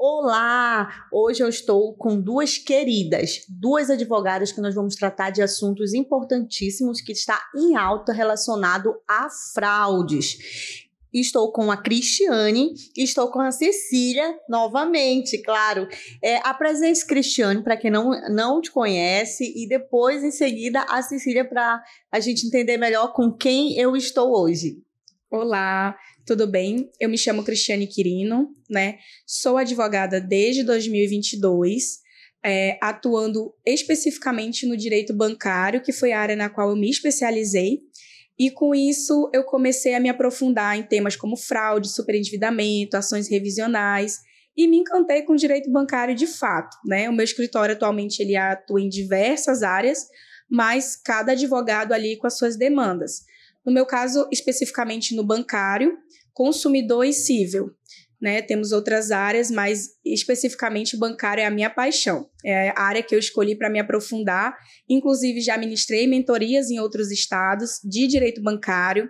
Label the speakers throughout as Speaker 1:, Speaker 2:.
Speaker 1: Olá! Hoje eu estou com duas queridas, duas advogadas que nós vamos tratar de assuntos importantíssimos que está em alta relacionado a fraudes. Estou com a Cristiane e estou com a Cecília novamente, claro. Apresente-se, Cristiane, para quem não te conhece, e depois, em seguida, a Cecília, para a gente entender melhor com quem eu estou hoje.
Speaker 2: Olá, tudo bem? Eu me chamo Cristiane Quirino, né? Sou advogada desde 2022, atuando especificamente no direito bancário, que foi a área na qual eu me especializei. E com isso eu comecei a me aprofundar em temas como fraude, superendividamento, ações revisionais e me encantei com o direito bancário de fato, né? O meu escritório atualmente ele atua em diversas áreas, mas cada advogado ali com as suas demandas. No meu caso, especificamente no bancário, consumidor e cível, né? Temos outras áreas, mas especificamente bancário é a minha paixão. É a área que eu escolhi para me aprofundar. Inclusive, já ministrei mentorias em outros estados de direito bancário,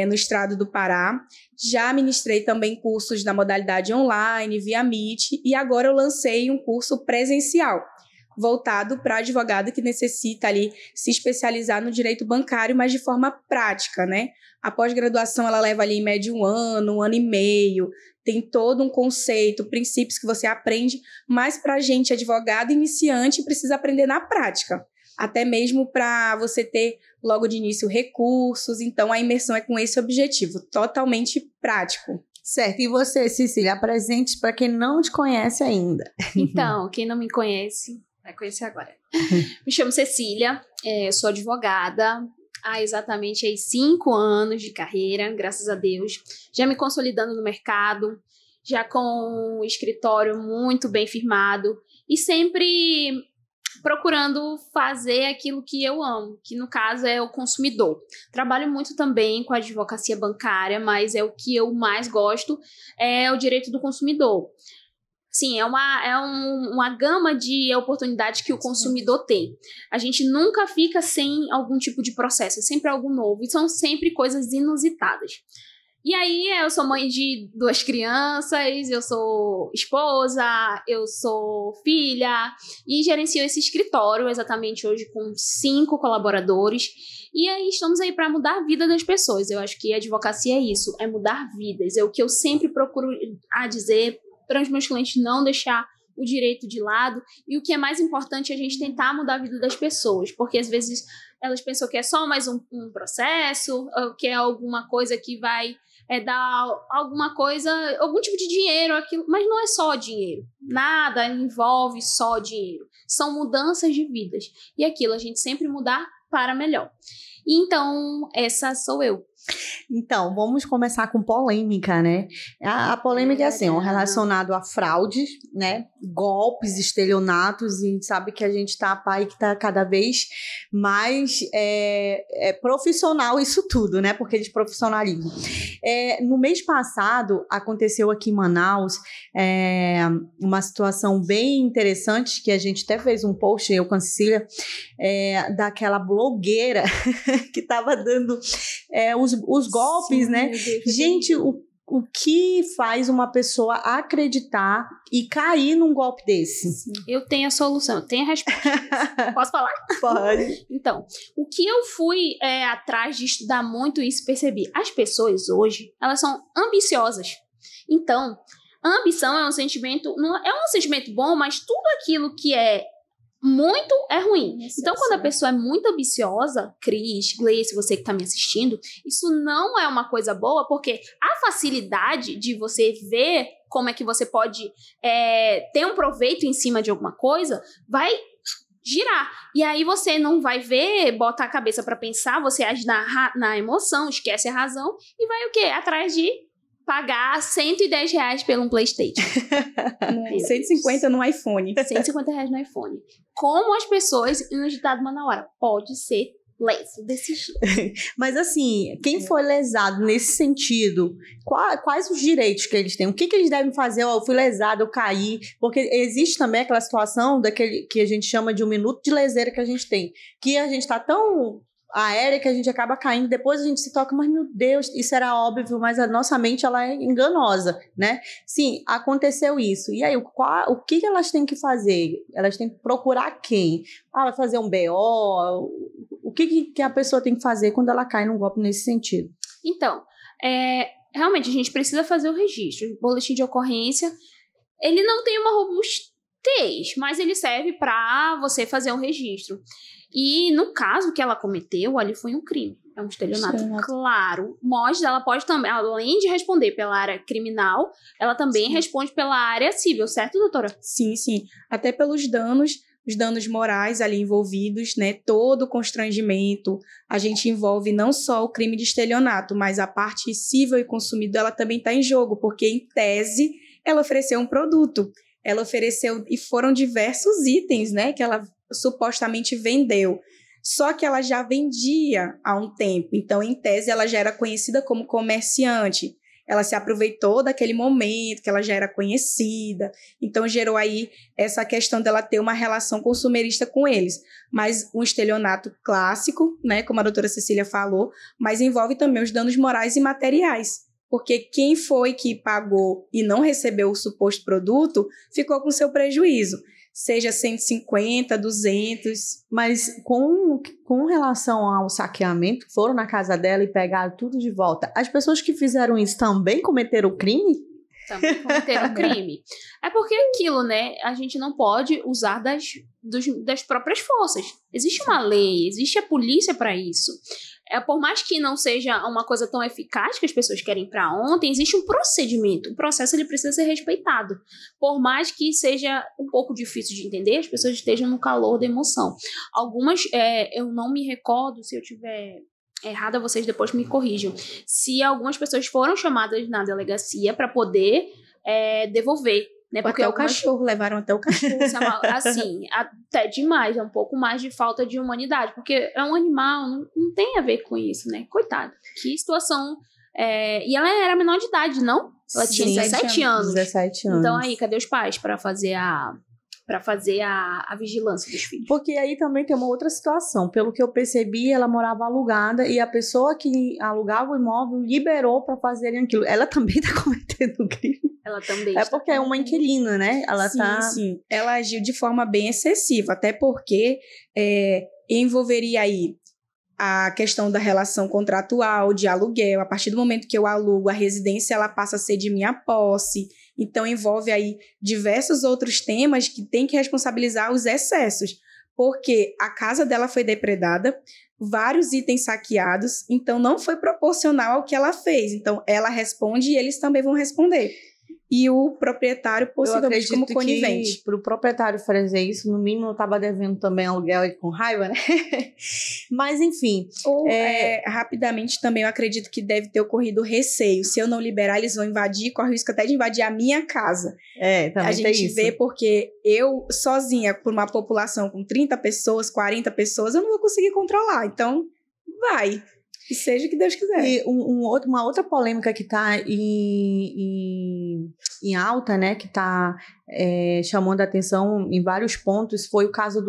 Speaker 2: no estado do Pará. Já ministrei também cursos na modalidade online, via Meet, e agora eu lancei um curso presencial, voltado para advogado que necessita ali se especializar no direito bancário, mas de forma prática, né? A pós-graduação, ela leva ali em média um ano e meio, tem todo um conceito, princípios que você aprende, mas para a gente, advogado iniciante, precisa aprender na prática, até mesmo para você ter logo de início recursos, então a imersão é com esse objetivo, totalmente prático.
Speaker 1: Certo, e você, Cecília, apresente para quem não te conhece ainda.
Speaker 3: Então, quem não me conhece, vai conhecer agora. Me chamo Cecília, sou advogada há exatamente 5 anos de carreira, graças a Deus. Já me consolidando no mercado, já com um escritório muito bem firmado e sempre procurando fazer aquilo que eu amo, que no caso é o consumidor. Trabalho muito também com a advocacia bancária, mas o que eu mais gosto é o direito do consumidor. Sim, é uma gama de oportunidades que o consumidor tem. A gente nunca fica sem algum tipo de processo, é sempre algo novo, e são sempre coisas inusitadas. E aí, eu sou mãe de 2 crianças, eu sou esposa, eu sou filha, e gerencio esse escritório exatamente hoje com 5 colaboradores. E aí, estamos aí para mudar a vida das pessoas. Eu acho que a advocacia é isso, é mudar vidas. É o que eu sempre procuro dizer para os meus clientes, não deixar o direito de lado, e o que é mais importante é a gente tentar mudar a vida das pessoas, porque às vezes elas pensam que é só mais um processo, ou que é alguma coisa que vai dar alguma coisa, algum tipo de dinheiro, aquilo, mas não é só dinheiro, nada envolve só dinheiro, são mudanças de vidas, e aquilo a gente sempre mudar para melhor. E então, essa sou eu.
Speaker 1: Então, vamos começar com polêmica, né? A polêmica é assim, relacionado a fraudes, né? Golpes, estelionatos, e sabe que a gente está que está cada vez mais profissional isso tudo, né? Porque eles profissionalizam. No mês passado, aconteceu aqui em Manaus uma situação bem interessante, que a gente até fez um post, eu com a Cecília, daquela blogueira que estava dando os golpes, sim, né? Gente, o que faz uma pessoa acreditar e cair num golpe desse?
Speaker 3: Sim. Eu tenho a solução, eu tenho a resposta. Posso falar?
Speaker 1: Pode.
Speaker 3: Então, o que eu fui atrás de estudar muito isso, percebi, as pessoas hoje, elas são ambiciosas. Então, a ambição é um sentimento bom, mas tudo aquilo que é muito é ruim. Então, quando a pessoa é muito ambiciosa, Cris, Gleice, você que está me assistindo, isso não é uma coisa boa, porque a facilidade de você ver como é que você pode ter um proveito em cima de alguma coisa, vai girar. E aí você não vai ver, bota a cabeça para pensar, você age na emoção, esquece a razão e vai o quê? Atrás de pagar R$110 pelo um PlayStation.
Speaker 2: 150 no iPhone.
Speaker 3: R$150 no iPhone. Como as pessoas, no ditado Manauara, pode ser leso desse jeito.
Speaker 1: Mas assim, quem foi lesado nesse sentido, quais os direitos que eles têm? O que eles devem fazer? Eu fui lesado, eu caí. Porque existe também aquela situação daquele que a gente chama de um minuto de leseira que a gente tem. Que a gente tá tão aérea que a gente acaba caindo, depois a gente se toca, mas meu Deus, isso era óbvio, mas a nossa mente ela é enganosa, né? Sim, aconteceu isso. E aí, o que elas têm que fazer? Elas têm que procurar quem? Vai fazer um BO? O que a pessoa tem que fazer quando ela cai num golpe nesse sentido?
Speaker 3: Então, realmente a gente precisa fazer o registro. O boletim de ocorrência, ele não tem uma robustez, mas ele serve para você fazer um registro. E no caso que ela cometeu, ali foi um crime. É um estelionato claro. Mas ela pode também, além de responder pela área criminal, ela também responde pela área civil, certo, doutora?
Speaker 2: Sim, sim. Até pelos danos, os danos morais ali envolvidos, né? Todo o constrangimento. A gente envolve não só o crime de estelionato, mas a parte civil e consumidor, ela também está em jogo, porque, em tese, ela ofereceu um produto. Ela ofereceu, e foram diversos itens, né? Que ela supostamente vendeu. Só que ela já vendia há um tempo. Então, em tese, ela já era conhecida como comerciante. Ela se aproveitou daquele momento que ela já era conhecida. Então, gerou aí essa questão dela ter uma relação consumerista com eles. Mas um estelionato clássico, né, como a doutora Cecília falou, mas envolve também os danos morais e materiais. Porque quem foi que pagou e não recebeu o suposto produto ficou com seu prejuízo. Seja 150, 200.
Speaker 1: Mas com relação ao saqueamento, foram na casa dela e pegaram tudo de volta. As pessoas que fizeram isso também cometeram crime?
Speaker 3: Também cometeram crime. É porque aquilo, né? A gente não pode usar das próprias forças. Existe uma lei, existe a polícia para isso. Por mais que não seja uma coisa tão eficaz que as pessoas querem para ontem, existe um procedimento. O processo ele precisa ser respeitado. Por mais que seja um pouco difícil de entender, as pessoas estejam no calor da emoção. Algumas, eu não me recordo, se eu tiver errada, vocês depois me corrijam. Se algumas pessoas foram chamadas na delegacia para poder devolver. Né?
Speaker 2: Porque até o cachorro, levaram até o cachorro.
Speaker 3: Assim, até demais, é um pouco mais de falta de humanidade, porque é um animal, não tem a ver com isso, né? Coitado, que situação. E ela era menor de idade, não? Ela tinha 17 anos.
Speaker 1: 17 anos.
Speaker 3: Então aí, cadê os pais para fazer a vigilância dos filhos?
Speaker 1: Porque aí também tem uma outra situação. Pelo que eu percebi, ela morava alugada e a pessoa que alugava o imóvel liberou para fazerem aquilo. Ela também está cometendo crime.
Speaker 3: Ela também.
Speaker 1: Porque é uma inquilina, né? Ela
Speaker 2: sim. Ela agiu de forma bem excessiva, até porque envolveria aí a questão da relação contratual, de aluguel. A partir do momento que eu alugo a residência, ela passa a ser de minha posse. Então, envolve aí diversos outros temas que tem que responsabilizar os excessos. Porque a casa dela foi depredada, vários itens saqueados, então não foi proporcional ao que ela fez. Então, ela responde e eles também vão responder. E o proprietário possivelmente como conivente.
Speaker 1: Para o proprietário fazer isso, no mínimo eu estava devendo também aluguel e com raiva, né? Mas enfim.
Speaker 2: Rapidamente também eu acredito que deve ter ocorrido receio. Se eu não liberar, eles vão invadir, corre o risco até de invadir a minha casa.
Speaker 1: Também
Speaker 2: a gente
Speaker 1: isso.
Speaker 2: vê porque eu sozinha, por uma população com 30 pessoas, 40 pessoas, eu não vou conseguir controlar. Então, vai. Que seja o que Deus quiser.
Speaker 1: E uma outra polêmica que está em alta, né, que está chamando a atenção em vários pontos, foi o caso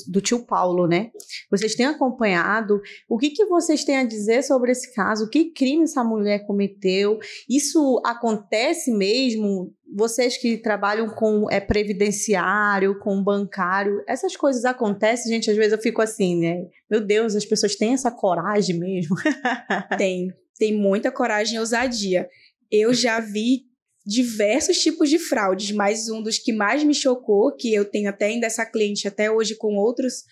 Speaker 1: do tio Paulo, né? Vocês têm acompanhado? O que vocês têm a dizer sobre esse caso? Que crime essa mulher cometeu? Isso acontece mesmo? Vocês que trabalham com previdenciário, com bancário, essas coisas acontecem, gente, às vezes eu fico assim, né? Meu Deus, as pessoas têm essa coragem mesmo?
Speaker 2: Tem muita coragem e ousadia. Eu já vi diversos tipos de fraudes, mas um dos que mais me chocou, que eu tenho até ainda essa cliente até hoje com outros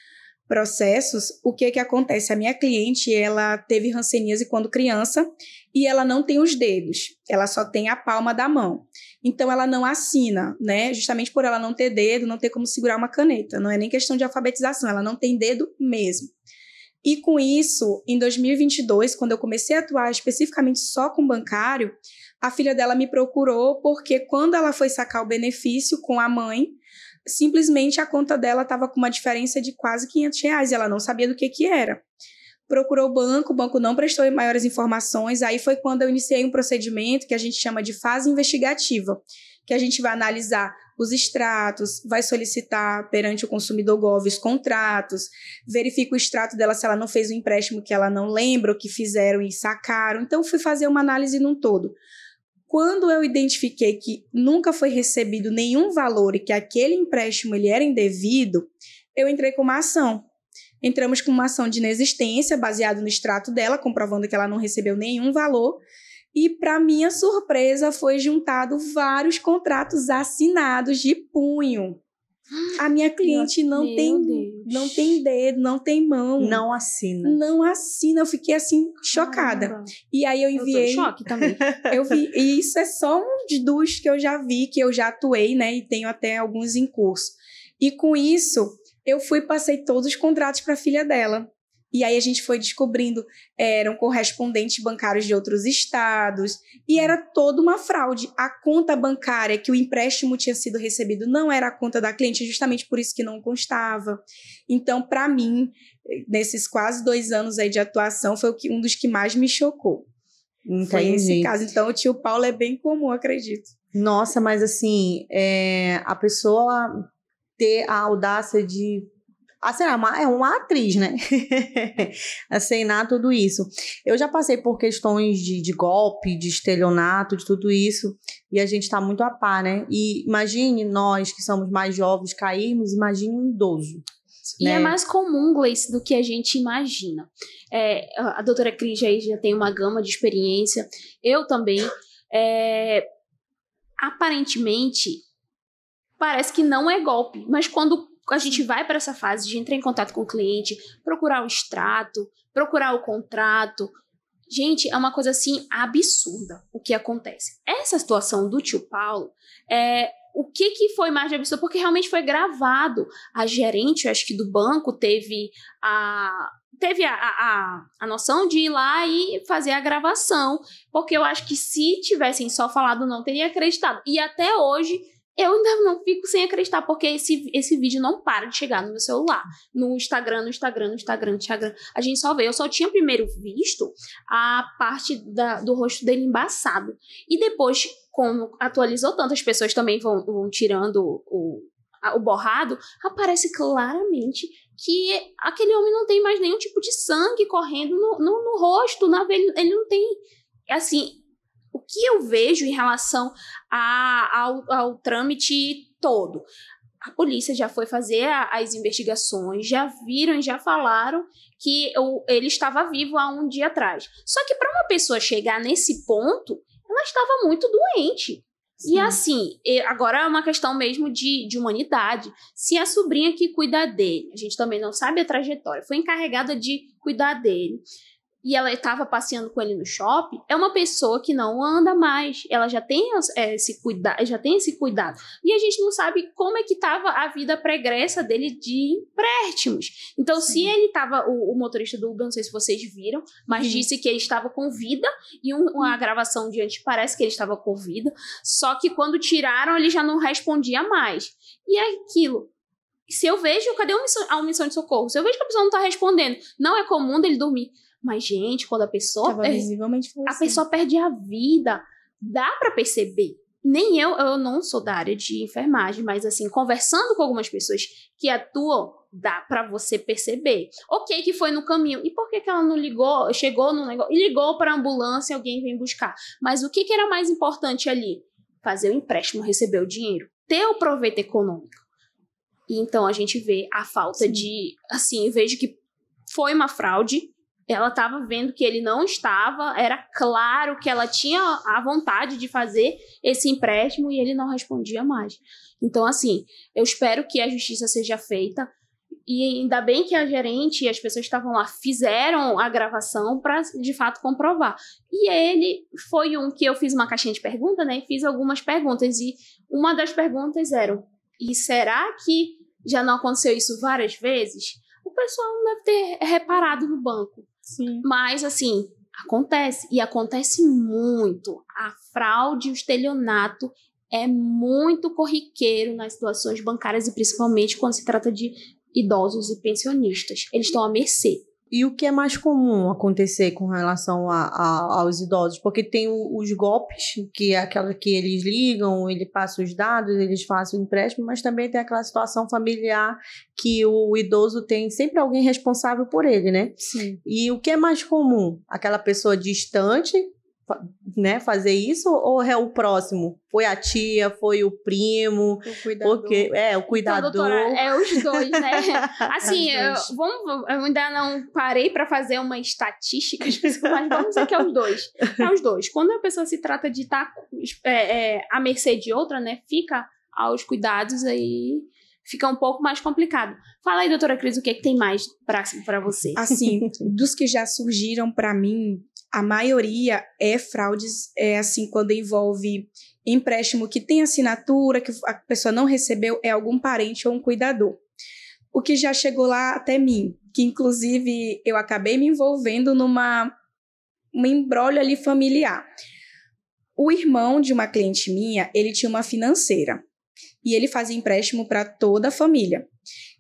Speaker 2: processos, o que acontece? A minha cliente, ela teve hanseníase quando criança e ela não tem os dedos, ela só tem a palma da mão. Então, ela não assina, né? Justamente por ela não ter dedo, não ter como segurar uma caneta. Não é nem questão de alfabetização, ela não tem dedo mesmo. E com isso, em 2022, quando eu comecei a atuar especificamente só com bancário, a filha dela me procurou porque quando ela foi sacar o benefício com a mãe, simplesmente a conta dela estava com uma diferença de quase R$500 e ela não sabia do que era. Procurou o banco não prestou maiores informações, aí foi quando eu iniciei um procedimento que a gente chama de fase investigativa, que a gente vai analisar os extratos, vai solicitar perante o consumidor Gov os contratos, verifica o extrato dela se ela não fez um empréstimo que ela não lembra, ou que fizeram e sacaram. Então, fui fazer uma análise num todo. Quando eu identifiquei que nunca foi recebido nenhum valor e que aquele empréstimo ele era indevido, eu entrei com uma ação. Entramos com uma ação de inexistência, baseado no extrato dela, comprovando que ela não recebeu nenhum valor. E, para minha surpresa, foi juntado vários contratos assinados de punho. A minha cliente não tem dedo, não tem mão.
Speaker 1: Não assina.
Speaker 2: Não assina. Eu fiquei, assim, chocada.
Speaker 3: Caramba.
Speaker 2: E aí eu enviei...
Speaker 3: Eu tô em choque também.
Speaker 2: E isso é só um dos que eu já vi, que eu já atuei, né? E tenho até alguns em curso. E com isso, eu passei todos os contratos para a filha dela. E aí a gente foi descobrindo, eram correspondentes bancários de outros estados, e era toda uma fraude. A conta bancária que o empréstimo tinha sido recebido não era a conta da cliente, justamente por isso que não constava. Então, para mim, nesses quase 2 anos aí de atuação, foi um dos que mais me chocou.
Speaker 1: Entendi.
Speaker 2: Foi esse caso. Então, o tio Paulo é bem comum, acredito.
Speaker 1: Nossa, mas assim, a pessoa ter a audácia de... é uma atriz, né? Acenar tudo isso. Eu já passei por questões de golpe, de estelionato, de tudo isso, e a gente tá muito a par, né? E imagine nós que somos mais jovens cairmos, imagine um idoso.
Speaker 3: E
Speaker 1: né?
Speaker 3: é mais comum, Gleice, do que a gente imagina. A doutora Cris aí já tem uma gama de experiência. Eu também. Aparentemente, parece que não é golpe, mas quando a gente vai para essa fase de entrar em contato com o cliente, procurar o extrato, procurar o contrato, gente, é uma coisa assim absurda o que acontece. Essa situação do tio Paulo, o que foi mais de absurdo? Porque realmente foi gravado. A gerente, eu acho que do banco, teve a noção de ir lá e fazer a gravação, porque eu acho que se tivessem só falado não teria acreditado. E até hoje eu ainda não fico sem acreditar, porque esse vídeo não para de chegar no meu celular. No Instagram. A gente só vê. Eu só tinha primeiro visto a parte do rosto dele embaçado. E depois, como atualizou tanto, as pessoas também vão tirando o borrado, aparece claramente que aquele homem não tem mais nenhum tipo de sangue correndo no rosto, na veia. Ele não tem, assim... O que eu vejo em relação ao trâmite todo? A polícia já foi fazer as investigações, já viram e já falaram que ele estava vivo há um dia atrás. Só que para uma pessoa chegar nesse ponto, ela estava muito doente. Sim. E assim, agora é uma questão mesmo de humanidade. Se a sobrinha que cuida dele, a gente também não sabe a trajetória, foi encarregada de cuidar dele, e ela estava passeando com ele no shopping, é uma pessoa que não anda mais. Ela já tem esse cuidado. E a gente não sabe como é que estava a vida pregressa dele de empréstimos. Então, sim, se ele estava... O motorista do Uber, não sei se vocês viram, mas disse que ele estava com vida, e uma gravação de antes parece que ele estava com vida, só que quando tiraram, ele já não respondia mais. E é aquilo. Se eu vejo... Cadê a omissão de socorro? Se eu vejo que a pessoa não está respondendo, não é comum dele dormir. Mas, gente, quando a pessoa perde a vida, dá pra perceber. Nem eu não sou da área de enfermagem, mas assim, conversando com algumas pessoas que atuam, dá pra você perceber. Ok, que foi no caminho. E por que ela não ligou, chegou no negócio, e ligou pra ambulância e alguém vem buscar? Mas o que era mais importante ali? Fazer o empréstimo, receber o dinheiro, ter o proveito econômico. E então a gente vê a falta de... Assim, eu vejo que foi uma fraude. Ela estava vendo que ele não estava, era claro que ela tinha a vontade de fazer esse empréstimo e ele não respondia mais. Então, assim, eu espero que a justiça seja feita e ainda bem que a gerente e as pessoas que estavam lá fizeram a gravação para, de fato, comprovar. E ele foi um que eu fiz uma caixinha de perguntas, né, e fiz algumas perguntas e uma das perguntas era: e será que já não aconteceu isso várias vezes? O pessoal não deve ter reparado no banco. Sim. Mas, assim, acontece. E acontece muito. A fraude e o estelionato é muito corriqueiro nas situações bancárias e principalmente quando se trata de idosos e pensionistas. Eles estão à mercê.
Speaker 1: E o que é mais comum acontecer com relação aos idosos? Porque tem os golpes, que é aquela que eles ligam, ele passa os dados, eles fazem o empréstimo, mas também tem aquela situação familiar que o idoso tem sempre alguém responsável por ele, né?
Speaker 3: Sim.
Speaker 1: E o que é mais comum? Aquela pessoa distante, né, fazer isso, ou é o próximo? Foi a tia, foi o primo,
Speaker 2: O cuidador.
Speaker 1: porque o cuidador.
Speaker 3: Então, doutora, é os dois, né? Assim,
Speaker 1: Os dois.
Speaker 3: eu ainda não parei para fazer uma estatística, mas vamos dizer que é os dois. É os dois. Quando a pessoa se trata de estar à mercê de outra, né, fica aos cuidados, aí fica um pouco mais complicado. Fala aí, doutora Cris, o que é que tem mais para você?
Speaker 2: Assim, dos que já surgiram para mim, a maioria é fraudes, assim, quando envolve empréstimo que tem assinatura, que a pessoa não recebeu, é algum parente ou um cuidador. O que já chegou lá até mim, que inclusive eu acabei me envolvendo um embrólio ali familiar. O irmão de uma cliente minha, ele tinha uma financeira e ele fazia empréstimo para toda a família.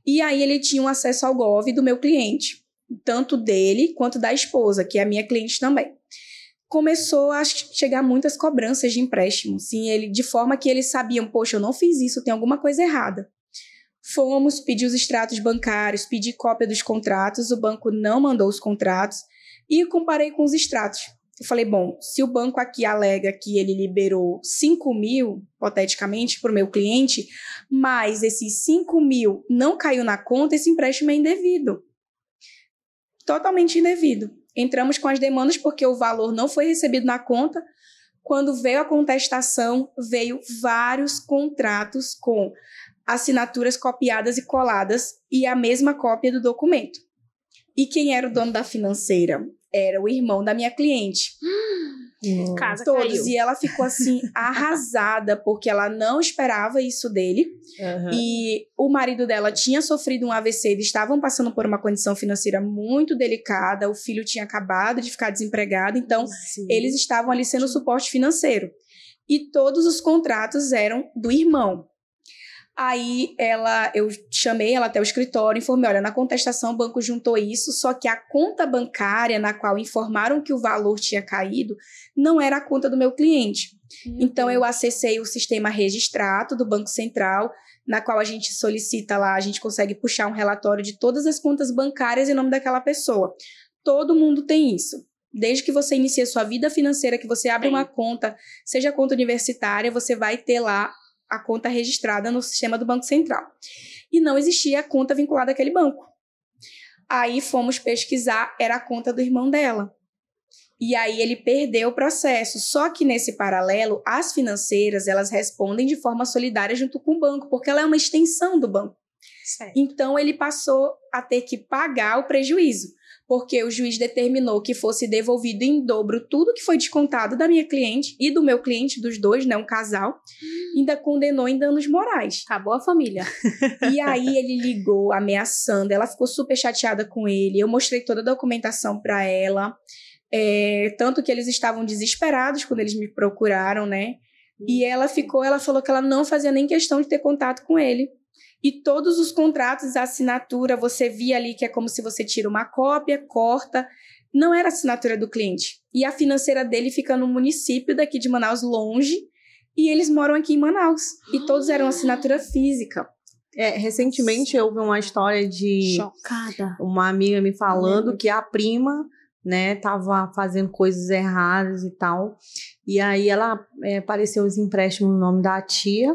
Speaker 2: E aí ele tinha um acesso ao Gov do meu cliente, tanto dele quanto da esposa, que é a minha cliente também. Começou a chegar muitas cobranças de empréstimo, sim, de forma que eles sabiam, poxa, eu não fiz isso, tem alguma coisa errada. Fomos pedir os extratos bancários, pedir cópia dos contratos, o banco não mandou os contratos e comparei com os extratos. Eu falei, bom, se o banco aqui alega que ele liberou 5 mil, hipoteticamente, para o meu cliente, mas esses 5 mil não caiu na conta, esse empréstimo é indevido. Totalmente indevido. Entramos com as demandas porque o valor não foi recebido na conta. Quando veio a contestação, veio vários contratos com assinaturas copiadas e coladas e a mesma cópia do documento. E quem era o dono da financeira? Era o irmão da minha cliente.
Speaker 3: Casa
Speaker 2: Todos.
Speaker 3: caiu.
Speaker 2: E ela ficou assim, arrasada, porque ela não esperava isso dele.
Speaker 1: Uhum.
Speaker 2: E o marido dela tinha sofrido um AVC, eles estavam passando por uma condição financeira muito delicada, o filho tinha acabado de ficar desempregado, então
Speaker 1: Sim.
Speaker 2: eles estavam ali sendo suporte financeiro. E todos os contratos eram do irmão. Aí eu chamei ela até o escritório, informei, olha, na contestação o banco juntou isso, só que a conta bancária na qual informaram que o valor tinha caído não era a conta do meu cliente. Então eu acessei o sistema Registrato do Banco Central, na qual a gente solicita lá, a gente consegue puxar um relatório de todas as contas bancárias em nome daquela pessoa. Todo mundo tem isso. Desde que você inicia sua vida financeira, que você abre uma conta, seja conta universitária, você vai ter lá a conta registrada no sistema do Banco Central. E não existia a conta vinculada àquele banco. Aí fomos pesquisar, era a conta do irmão dela. E aí ele perdeu o processo. Só que nesse paralelo, as financeiras, elas respondem de forma solidária junto com o banco, porque ela é uma extensão do banco.
Speaker 3: Certo.
Speaker 2: Então ele passou a ter que pagar o prejuízo, porque o juiz determinou que fosse devolvido em dobro tudo que foi descontado da minha cliente e do meu cliente, dos dois, né, um casal, ainda condenou em danos morais.
Speaker 3: Acabou a família.
Speaker 2: E aí ele ligou ameaçando, ela ficou super chateada com ele, eu mostrei toda a documentação para ela, tanto que eles estavam desesperados quando eles me procuraram, né, e ela falou que ela não fazia nem questão de ter contato com ele. E todos os contratos, a assinatura, você via ali que é como se você tira uma cópia, corta. Não era a assinatura do cliente. E a financeira dele fica no município daqui de Manaus, longe. E eles moram aqui em Manaus. E todos eram assinatura física.
Speaker 1: Recentemente eu vi uma história de
Speaker 3: Chocada.
Speaker 1: uma amiga me falando que a prima, né, tava fazendo coisas erradas e tal. E aí ela apareceu os empréstimos no nome da tia.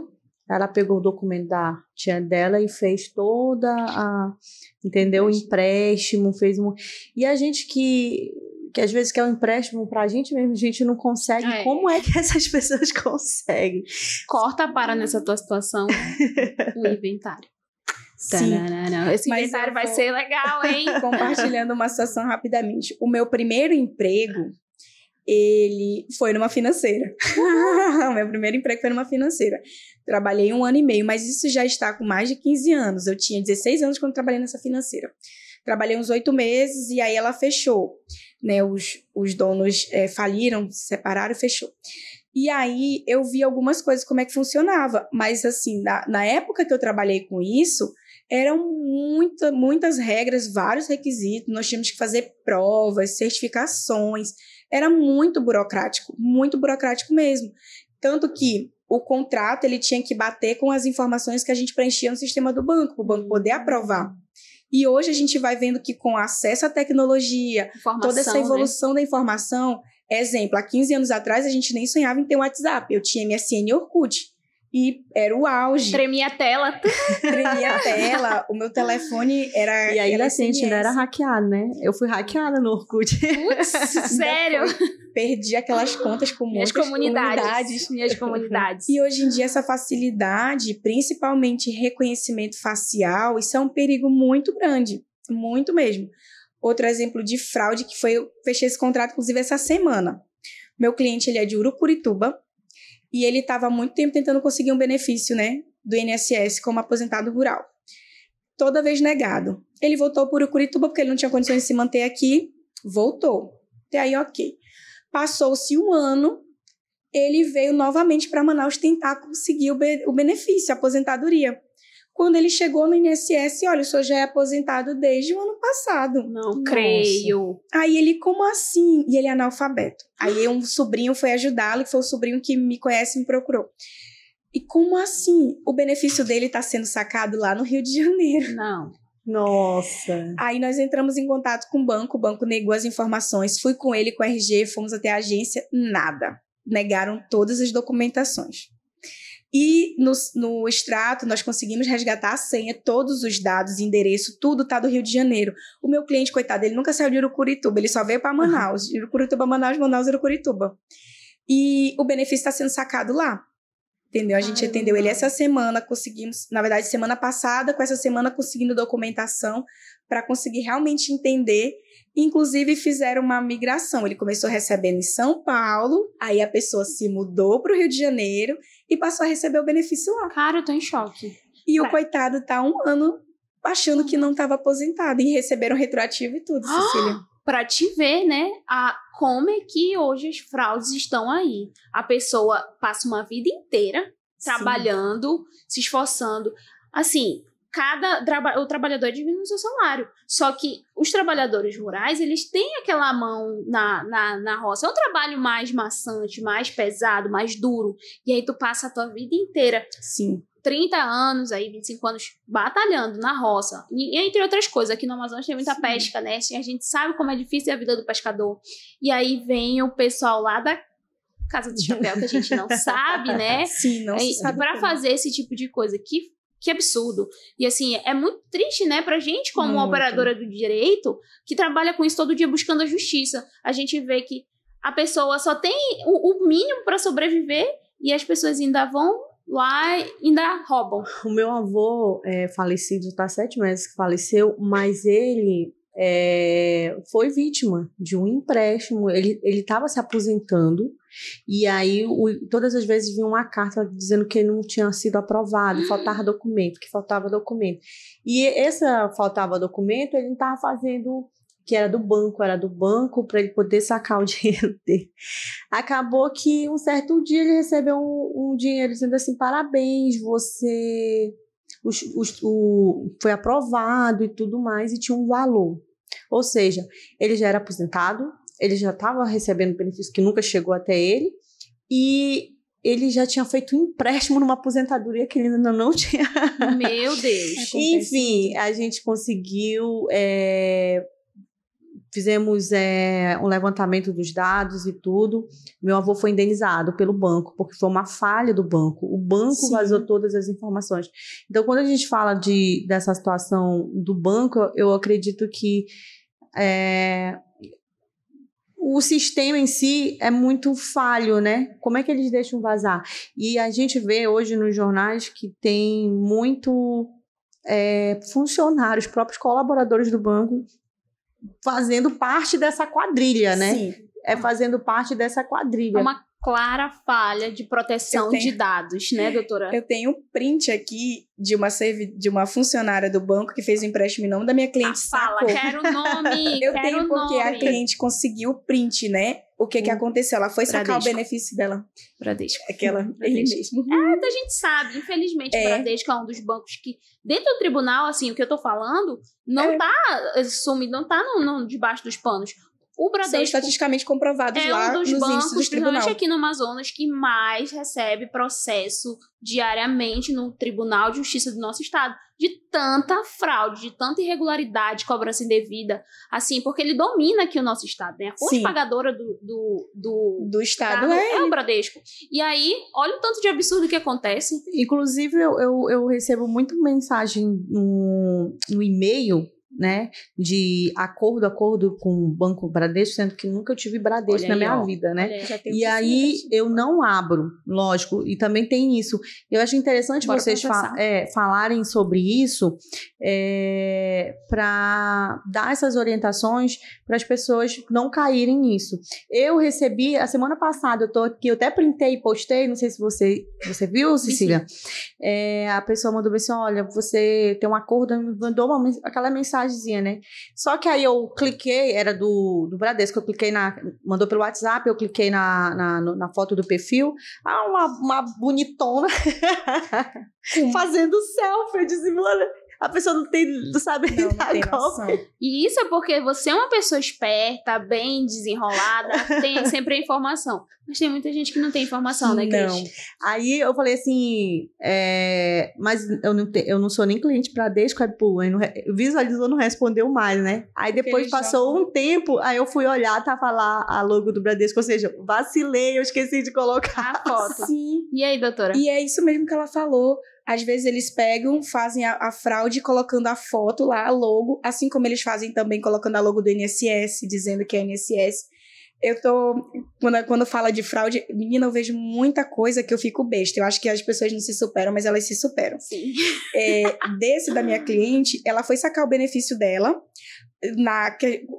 Speaker 1: Ela pegou o documento da tia dela e fez toda entendeu? O empréstimo, fez E a gente que às vezes quer um empréstimo pra gente mesmo, a gente não consegue. Como é que essas pessoas conseguem?
Speaker 3: Corta para nessa tua situação o inventário.
Speaker 2: Sim.
Speaker 3: Esse inventário vai ser legal, hein?
Speaker 2: Compartilhando uma situação rapidamente. O meu primeiro emprego, ele foi numa financeira. O meu primeiro emprego foi numa financeira. Trabalhei 1 ano e meio, mas isso já está com mais de 15 anos. Eu tinha 16 anos quando trabalhei nessa financeira. Trabalhei uns 8 meses e aí ela fechou. Né? Os donos faliram, se separaram e fechou. E aí eu vi algumas coisas, como é que funcionava. Mas assim, na época que eu trabalhei com isso, Eram muitas regras, vários requisitos, nós tínhamos que fazer provas, certificações, era muito burocrático mesmo. Tanto que o contrato ele tinha que bater com as informações que a gente preenchia no sistema do banco, para o banco poder aprovar. E hoje a gente vai vendo que com acesso à tecnologia, toda essa evolução da informação, exemplo, há 15 anos atrás a gente nem sonhava em ter um WhatsApp, eu tinha MSN e Orkut. E era o auge.
Speaker 3: Tremia a tela.
Speaker 2: O meu telefone era...
Speaker 1: E aí
Speaker 2: era
Speaker 1: a gente não era hackeado, né? Eu fui hackeada no Orkut.
Speaker 3: Putz, sério?
Speaker 2: Perdi aquelas contas com muitas comunidades.
Speaker 3: Minhas comunidades.
Speaker 2: E hoje em dia essa facilidade, principalmente reconhecimento facial, isso é um perigo muito grande. Muito mesmo. Outro exemplo de fraude que foi... Eu fechei esse contrato, inclusive, essa semana. Meu cliente, ele é de Urucurituba. E ele estava há muito tempo tentando conseguir um benefício, né, do INSS como aposentado rural. Toda vez negado. Ele voltou para Urucurituba porque ele não tinha condições de se manter aqui. Voltou. Até aí, ok. Passou-se um ano, ele veio novamente para Manaus tentar conseguir o benefício, a aposentadoria. Quando ele chegou no INSS, olha, o senhor já é aposentado desde o ano passado.
Speaker 3: Não creio.
Speaker 2: Aí ele, como assim? E ele é analfabeto. Aí um sobrinho foi ajudá-lo, que foi o sobrinho que me conhece e me procurou. E como assim? O benefício dele está sendo sacado lá no Rio de Janeiro.
Speaker 3: Não.
Speaker 1: Nossa.
Speaker 2: Aí nós entramos em contato com o banco negou as informações, fui com ele, com a RG, fomos até a agência, nada. Negaram todas as documentações. E no extrato, nós conseguimos resgatar a senha, todos os dados, endereço, tudo tá do Rio de Janeiro. O meu cliente, coitado, ele nunca saiu de Urucurituba, ele só veio para Manaus. Urucurituba, Manaus, Manaus, Urucurituba. E o benefício está sendo sacado lá. Entendeu? A gente atendeu ele essa semana, conseguimos, na verdade, semana passada, com essa semana conseguindo documentação para conseguir realmente entender. Inclusive, fizeram uma migração. Ele começou recebendo em São Paulo, aí a pessoa se mudou para o Rio de Janeiro e passou a receber o benefício lá.
Speaker 3: Cara, eu tô em choque.
Speaker 2: E o coitado tá 1 ano achando que não estava aposentado. E receberam retroativo e tudo, Cecília.
Speaker 3: Pra te ver, né, como é que hoje as fraudes estão aí. A pessoa passa uma vida inteira trabalhando, se esforçando. Assim, o trabalhador divide no seu salário. Só que os trabalhadores rurais, eles têm aquela mão na roça. É um trabalho mais maçante, mais pesado, mais duro. E aí tu passa a tua vida inteira.
Speaker 2: Sim.
Speaker 3: 30 anos, aí 25 anos, batalhando na roça. E entre outras coisas, aqui no Amazonas tem muita pesca, né? Assim, a gente sabe como é difícil a vida do pescador. E aí vem o pessoal lá da Casa do Chapéu, que a gente não sabe, né?
Speaker 2: Sim, não se sabe.
Speaker 3: Pra fazer esse tipo de coisa. Que absurdo. E assim, é muito triste, né, pra gente, como uma operadora do direito, que trabalha com isso todo dia buscando a justiça. A gente vê que a pessoa só tem o mínimo pra sobreviver e as pessoas ainda vão lá e ainda roubam.
Speaker 1: O meu avô falecido, está 7 meses que faleceu, mas ele foi vítima de um empréstimo. Ele estava se aposentando e aí todas as vezes vinha uma carta dizendo que ele não tinha sido aprovado, faltava documento. E essa faltava documento, ele não estava fazendo, que era do banco para ele poder sacar o dinheiro dele. Acabou que um certo dia ele recebeu um dinheiro dizendo assim, parabéns, você foi aprovado e tudo mais, e tinha um valor. Ou seja, ele já era aposentado, ele já estava recebendo benefício que nunca chegou até ele, e ele já tinha feito um empréstimo numa aposentadoria que ele ainda não tinha.
Speaker 3: Meu Deus!
Speaker 1: Enfim, a gente conseguiu... Fizemos um levantamento dos dados e tudo. Meu avô foi indenizado pelo banco, porque foi uma falha do banco. O banco vazou todas as informações. Então, quando a gente fala dessa situação do banco, eu acredito que o sistema em si é muito falho, né? Como é que eles deixam vazar? E a gente vê hoje nos jornais que tem muito funcionários, próprios colaboradores do banco, fazendo parte dessa quadrilha, né?
Speaker 2: Sim.
Speaker 1: Fazendo parte dessa quadrilha.
Speaker 3: É uma clara falha de proteção de dados, né, doutora?
Speaker 2: Eu tenho um print aqui de uma funcionária do banco que fez o empréstimo em nome da minha cliente.
Speaker 3: Fala, quero o nome,
Speaker 2: eu tenho porque a cliente conseguiu o print, né? O que aconteceu? Ela foi sacar o benefício dela.
Speaker 3: Bradesco.
Speaker 2: Ele mesmo.
Speaker 3: A gente sabe, infelizmente, o Bradesco é um dos bancos que, dentro do tribunal, assim, o que eu tô falando, não tá sumido, não tá debaixo dos panos. O Bradesco
Speaker 2: são estatisticamente comprovados lá
Speaker 3: um dos
Speaker 2: nos
Speaker 3: bancos,
Speaker 2: índices do tribunal.
Speaker 3: principalmente aqui no Amazonas, que mais recebe processo diariamente no Tribunal de Justiça do nosso estado. De tanta fraude, de tanta irregularidade, cobrança indevida, assim, porque ele domina aqui o nosso estado, né? A fonte pagadora do
Speaker 2: estado
Speaker 3: é o Bradesco. E aí, olha o tanto de absurdo que acontece.
Speaker 1: Inclusive, eu recebo muito mensagem no e-mail, né, de acordo com o Banco Bradesco, sendo que nunca eu tive Bradesco na minha vida, né? E aí eu não abro, lógico, e também tem isso. Eu acho interessante vocês falarem sobre isso, para dar essas orientações para as pessoas não caírem nisso. Eu recebi, a semana passada, eu tô aqui, eu até printei e postei, não sei se você viu, Cecília? A pessoa mandou assim, olha, você tem um acordo, mandou aquela mensagenzinha, né? Só que aí eu cliquei, era do Bradesco, eu cliquei mandou pelo WhatsApp, eu cliquei na foto do perfil, uma bonitona fazendo selfie, eu disse, mano, a pessoa não sabe
Speaker 2: não tem noção.
Speaker 3: E isso é porque você é uma pessoa esperta, bem desenrolada, tem sempre a informação. Mas tem muita gente que não tem informação, né, Cris?
Speaker 2: Não.
Speaker 1: Aí eu falei assim, mas eu não sou nem cliente Bradesco, visualizou, não respondeu mais, né? Aí depois passou um tempo, aí eu fui olhar, tava lá a logo do Bradesco, ou seja, vacilei, eu esqueci de colocar
Speaker 3: a foto.
Speaker 2: Sim.
Speaker 3: E aí, doutora?
Speaker 2: E é isso mesmo que ela falou. Às vezes eles pegam, fazem a fraude colocando a foto lá, a logo, assim como eles fazem também colocando a logo do INSS, dizendo que é INSS. Quando fala de fraude, menina, eu vejo muita coisa que eu fico besta. Eu acho que as pessoas não se superam, mas elas se superam.
Speaker 3: Sim.
Speaker 2: Desse da minha cliente, ela foi sacar o benefício dela,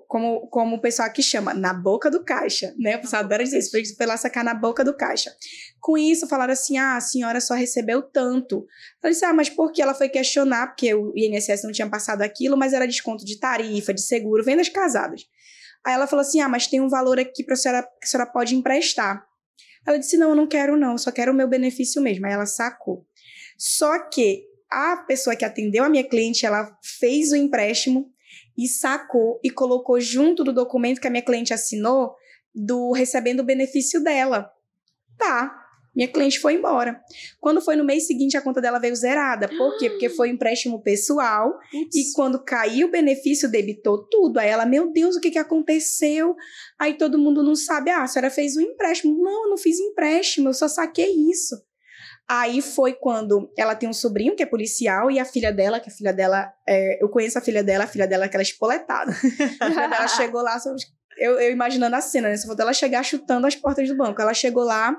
Speaker 2: como o pessoal aqui chama, na boca do caixa, né? O pessoal adora dizer isso, foi lá sacar na boca do caixa. Com isso, falaram assim, a senhora só recebeu tanto. Ela disse, mas por que? Ela foi questionar, porque o INSS não tinha passado aquilo, mas era desconto de tarifa, de seguro, vendas casadas. Aí ela falou assim, mas tem um valor aqui que a senhora pode emprestar. Ela disse, não, eu não quero não, eu só quero o meu benefício mesmo. Aí ela sacou. Só que a pessoa que atendeu a minha cliente, ela fez o empréstimo e sacou e colocou junto do documento que a minha cliente assinou, recebendo o benefício dela. Tá. Minha cliente foi embora. Quando foi no mês seguinte, a conta dela veio zerada. Por quê? Porque foi um empréstimo pessoal. E quando caiu o benefício, debitou tudo. Aí ela, meu Deus, o que aconteceu? Aí todo mundo não sabe. A senhora fez um empréstimo. Não, eu não fiz empréstimo, eu só saquei isso. Aí foi quando ela tem um sobrinho que é policial e a filha dela, eu conheço a filha dela aquela espoletada. A filha dela chegou lá, eu imaginando a cena, né? Só faltou ela chegar chutando as portas do banco. Ela chegou lá,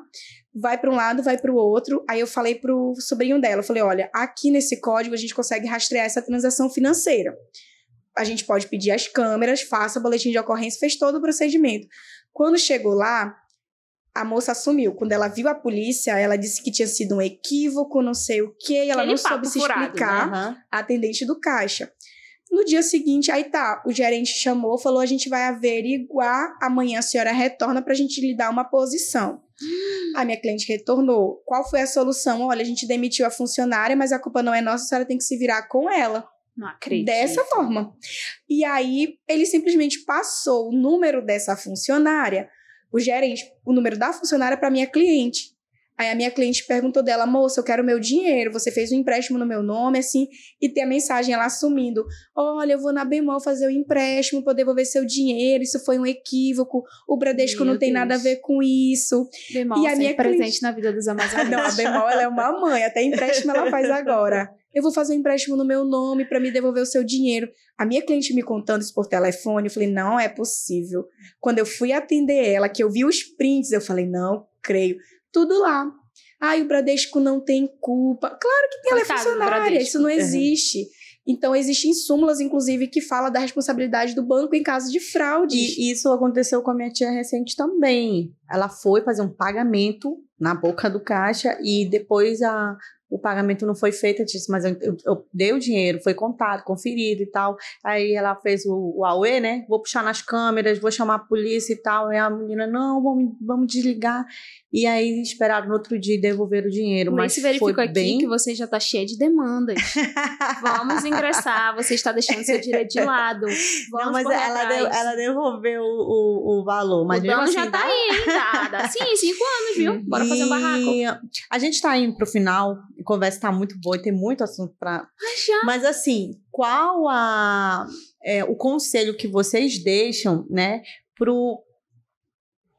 Speaker 2: vai para um lado, vai para o outro. Aí eu falei pro sobrinho dela, eu falei, olha, aqui nesse código a gente consegue rastrear essa transação financeira. A gente pode pedir as câmeras, faça o boletim de ocorrência, fez todo o procedimento. Quando chegou lá, a moça assumiu. Quando ela viu a polícia, ela disse que tinha sido um equívoco, não sei o quê, e ela não soube se explicar, né? A atendente do caixa. No dia seguinte, o gerente chamou, falou, a gente vai averiguar, amanhã a senhora retorna pra gente lhe dar uma posição. A minha cliente retornou. Qual foi a solução? Olha, a gente demitiu a funcionária, mas a culpa não é nossa, a senhora tem que se virar com ela.
Speaker 3: Não acredito.
Speaker 2: Dessa forma. E aí, ele simplesmente passou o número dessa funcionária, o número da funcionária para minha cliente. Aí a minha cliente perguntou dela, moça, eu quero meu dinheiro, você fez um empréstimo no meu nome, assim, e tem a mensagem ela assumindo, olha, eu vou na Bemol fazer o empréstimo para devolver seu dinheiro, isso foi um equívoco, o Bradesco não tem nada a ver com isso.
Speaker 3: Bemol
Speaker 2: e a minha
Speaker 3: presente
Speaker 2: cliente...
Speaker 3: na vida dos amazônicos.
Speaker 2: Não, a Bemol, ela é uma mãe, até empréstimo ela faz agora. Eu vou fazer um empréstimo no meu nome para me devolver o seu dinheiro. A minha cliente me contando isso por telefone, eu falei, não é possível. Quando eu fui atender ela, que eu vi os prints, eu falei, não creio. Tudo lá. O Bradesco não tem culpa. Claro que tem, ela é funcionária, isso não existe. Então, existem súmulas, inclusive, que falam da responsabilidade do banco em caso de fraude.
Speaker 1: E isso aconteceu com a minha tia recente também. Ela foi fazer um pagamento na boca do caixa e depois o pagamento não foi feito. Eu disse, mas eu dei o dinheiro, foi contado, conferido e tal. Aí ela fez o AUE, né? Vou puxar nas câmeras, vou chamar a polícia e tal. Aí a menina, não, vamos desligar. E aí esperaram no outro dia e devolveram o dinheiro.
Speaker 3: Mas se verificou aqui
Speaker 1: bem...
Speaker 3: que você já está cheia de demandas. Vamos ingressar, você está deixando seu direito de lado. Vamos,
Speaker 1: não, mas ela devolveu o valor. Mas
Speaker 3: o dano
Speaker 1: assim,
Speaker 3: já tá aí, hein, dada. Sim, 5 anos, viu? Bora fazer um barraco.
Speaker 1: A gente tá indo pro final, a conversa tá muito boa e tem muito assunto pra... Mas assim, qual o conselho que vocês deixam, né,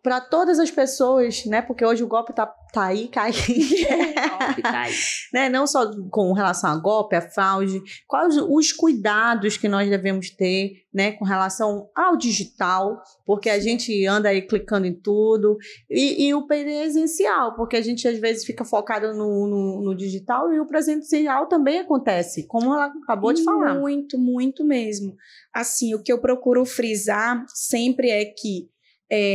Speaker 1: para todas as pessoas, né? Porque hoje o golpe tá aí, cai.
Speaker 3: Golpe tá aí.
Speaker 1: Né? Não só com relação a golpe, a fraude. Quais os cuidados que nós devemos ter, né? Com relação ao digital, porque a gente anda aí clicando em tudo. E o presencial, porque a gente às vezes fica focado no digital e o presencial também acontece, como ela acabou de falar.
Speaker 2: Muito, muito mesmo. Assim, o que eu procuro frisar sempre é que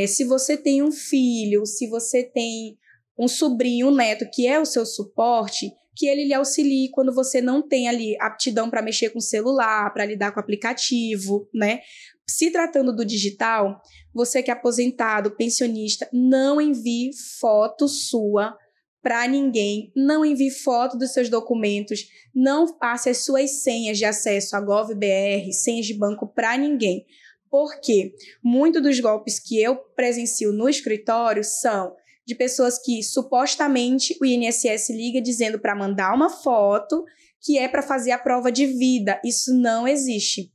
Speaker 2: se você tem um filho, se você tem um sobrinho, um neto, que é o seu suporte, que ele lhe auxilie quando você não tem ali aptidão para mexer com o celular, para lidar com o aplicativo, né? Se tratando do digital, você que é aposentado, pensionista, não envie foto sua para ninguém, não envie foto dos seus documentos, não passe as suas senhas de acesso a GovBR, senhas de banco para ninguém. Porque muitos dos golpes que eu presencio no escritório são de pessoas que supostamente o INSS liga dizendo para mandar uma foto que é para fazer a prova de vida. Isso não existe.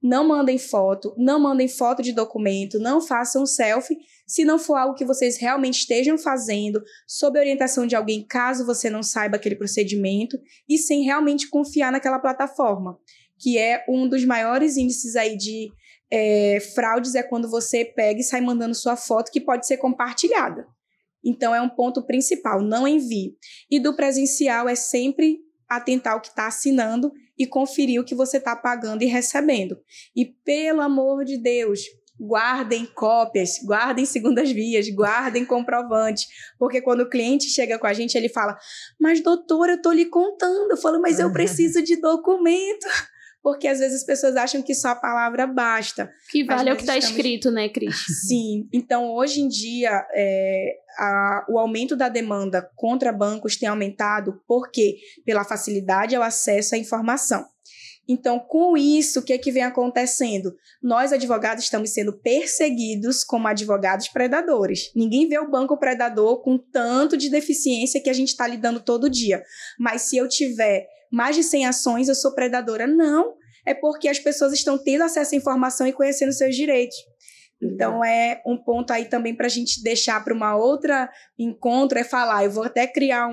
Speaker 2: Não mandem foto de documento, não façam selfie se não for algo que vocês realmente estejam fazendo, sob orientação de alguém, caso você não saiba aquele procedimento, e sem realmente confiar naquela plataforma, que é um dos maiores índices aí de fraudes, é quando você pega e sai mandando sua foto que pode ser compartilhada. Então, é um ponto principal, não envie. E do presencial é sempre atentar ao que está assinando e conferir o que você está pagando e recebendo. E, pelo amor de Deus, guardem cópias, guardem segundas vias, guardem comprovante, porque quando o cliente chega com a gente, ele fala, mas doutora, eu estou lhe contando. Eu falo, mas eu preciso de documento. Porque às vezes as pessoas acham que só a palavra basta.
Speaker 3: Que vale é o que está escrito, né, Cris?
Speaker 2: Sim. Então, hoje em dia, o aumento da demanda contra bancos tem aumentado porque pela facilidade ao acesso à informação. Então, com isso, o que é que vem acontecendo? Nós, advogados, estamos sendo perseguidos como advogados predadores. Ninguém vê o banco predador com tanto de deficiência que a gente está lidando todo dia. Mas se eu tiver mais de 100 ações, eu sou predadora. Não, é porque as pessoas estão tendo acesso à informação e conhecendo seus direitos. Então, é um ponto aí também para a gente deixar para uma outra encontro, é falar, eu vou até criar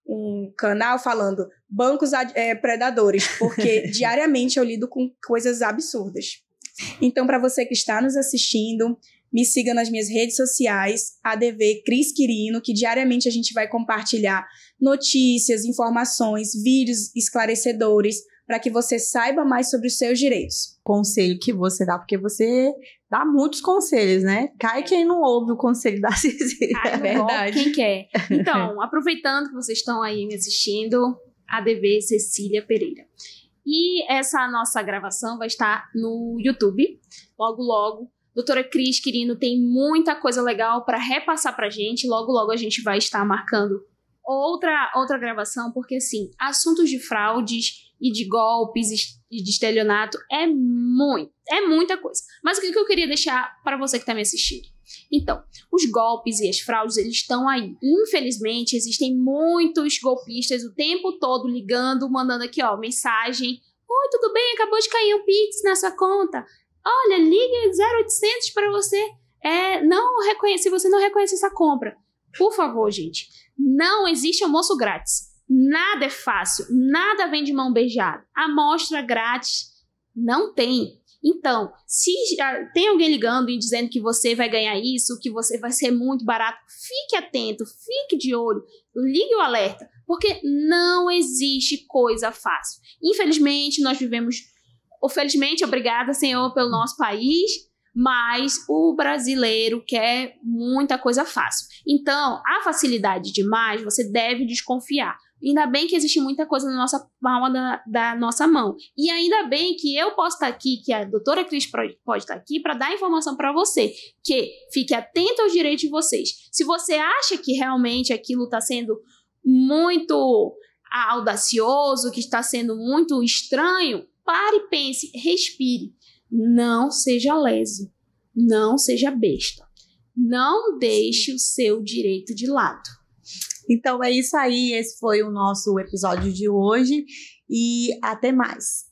Speaker 2: um canal falando bancos predadores, porque diariamente eu lido com coisas absurdas. Então, para você que está nos assistindo, me siga nas minhas redes sociais, ADV Cris Quirino, que diariamente a gente vai compartilhar notícias, informações, vídeos esclarecedores, para que você saiba mais sobre os seus direitos.
Speaker 1: Conselho que você dá, porque você dá muitos conselhos, né? Cai quem não ouve o conselho da Cecília.
Speaker 3: É verdade. Quem quer. Então, aproveitando que vocês estão aí me assistindo, ADV Cecília Pereira. E essa nossa gravação vai estar no YouTube, logo, logo. Doutora Cris Quirino tem muita coisa legal para repassar para a gente. Logo, logo a gente vai estar marcando outra gravação, porque, assim, assuntos de fraudes e de golpes e de estelionato é muita coisa. Mas o que eu queria deixar para você que está me assistindo? Então, os golpes e as fraudes, eles estão aí. Infelizmente, existem muitos golpistas o tempo todo ligando, mandando aqui, ó, mensagem. Oi, tudo bem? Acabou de cair um Pix na sua conta. Olha, ligue 0800 para você. Se você não reconhece essa compra. Por favor, gente, não existe almoço grátis. Nada é fácil, nada vem de mão beijada. Amostra grátis não tem. Então, se tem alguém ligando e dizendo que você vai ganhar isso, que você vai ser muito barato, fique atento, fique de olho, ligue o alerta, Porque não existe coisa fácil. Infelizmente, nós vivemos... Ou felizmente, obrigada, Senhor, pelo nosso país, mas o brasileiro quer muita coisa fácil. Então, a facilidade demais, você deve desconfiar. Ainda bem que existe muita coisa na nossa palma da nossa mão. E ainda bem que eu posso estar aqui, que a doutora Cris pode estar aqui para dar informação para você. Que fique atento aos direitos de vocês. Se você acha que realmente aquilo está sendo muito audacioso, que está sendo muito estranho, pare, pense, respire. Não seja leso. Não seja besta. Não deixe o seu direito de lado.
Speaker 1: Então é isso aí, esse foi o nosso episódio de hoje e até mais.